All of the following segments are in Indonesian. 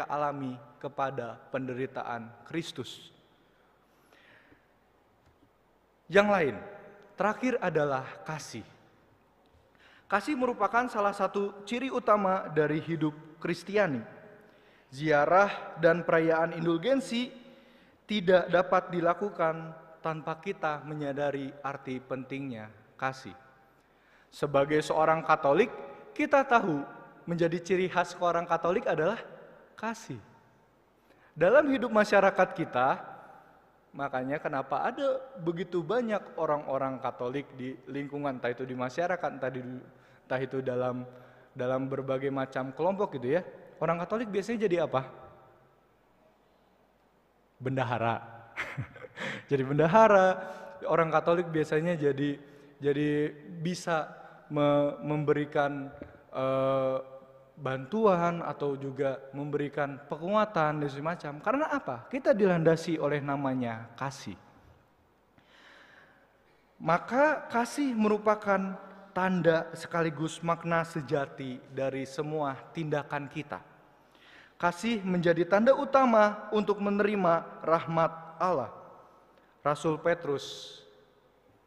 alami kepada penderitaan Kristus. Yang lain, terakhir adalah kasih. Kasih merupakan salah satu ciri utama dari hidup Kristiani. Ziarah dan perayaan indulgensi tidak dapat dilakukan tanpa kita menyadari arti pentingnya kasih. Sebagai seorang Katolik, kita tahu menjadi ciri khas seorang Katolik adalah kasih. Dalam hidup masyarakat kita, makanya kenapa ada begitu banyak orang-orang Katolik di lingkungan, entah itu di masyarakat, entah itu dalam berbagai macam kelompok gitu ya. Orang Katolik biasanya jadi apa? Bendahara. Jadi bendahara. Orang Katolik biasanya jadi bisa memberikan bantuan atau juga memberikan penguatan dan semacam. Karena apa? Kita dilandasi oleh namanya kasih. Maka kasih merupakan tanda sekaligus makna sejati dari semua tindakan kita. Kasih menjadi tanda utama untuk menerima rahmat Allah. Rasul Petrus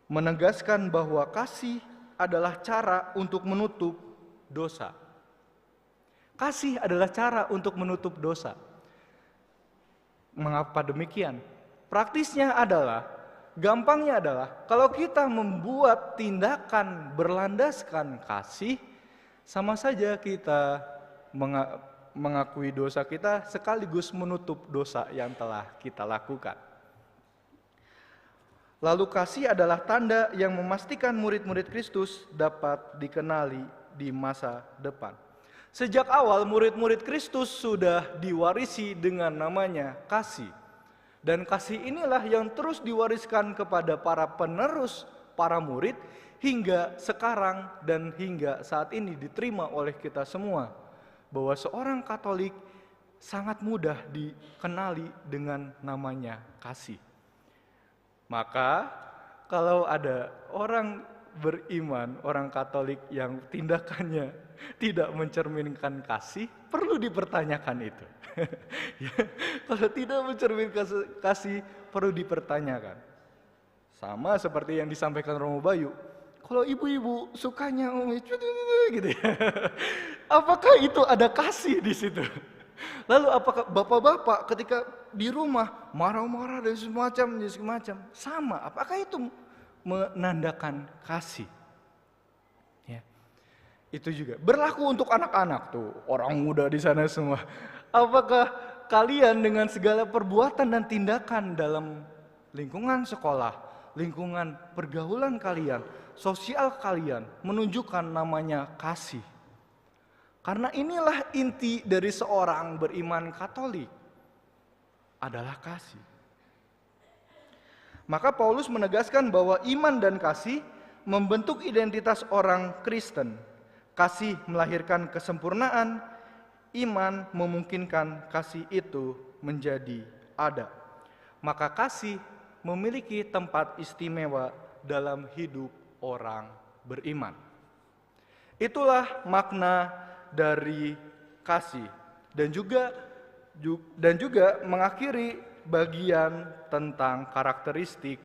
menegaskan bahwa kasih adalah cara untuk menutup dosa. Kasih adalah cara untuk menutup dosa. Mengapa demikian? Praktisnya adalah, gampangnya adalah, kalau kita membuat tindakan berlandaskan kasih, sama saja kita mengakui dosa kita sekaligus menutup dosa yang telah kita lakukan. Lalu kasih adalah tanda yang memastikan murid-murid Kristus dapat dikenali di masa depan. Sejak awal murid-murid Kristus sudah diwarisi dengan namanya kasih. Dan kasih inilah yang terus diwariskan kepada para penerus, para murid, hingga sekarang dan hingga saat ini diterima oleh kita semua. Bahwa seorang Katolik sangat mudah dikenali dengan namanya kasih. Maka kalau ada orang beriman, orang Katolik yang tindakannya tidak mencerminkan kasih, perlu dipertanyakan itu. Ya, kalau tidak mencerminkan kasih, perlu dipertanyakan. Sama seperti yang disampaikan Romo Bayu, kalau ibu-ibu sukanya gitu ya, apakah itu ada kasih di situ? Lalu apakah bapak-bapak ketika di rumah marah-marah dan semacam, sama? Apakah itu menandakan kasih? Ya. Itu juga berlaku untuk anak-anak tuh, orang muda di sana semua. Apakah kalian dengan segala perbuatan dan tindakan dalam lingkungan sekolah, lingkungan pergaulan kalian, sosial kalian menunjukkan namanya kasih? Karena inilah inti dari seorang beriman Katolik, adalah kasih. Maka Paulus menegaskan bahwa iman dan kasih membentuk identitas orang Kristen. Kasih melahirkan kesempurnaan, iman memungkinkan kasih itu menjadi ada. Maka kasih memiliki tempat istimewa dalam hidup orang beriman. Itulah makna dari kasih dan juga mengakhiri bagian tentang karakteristik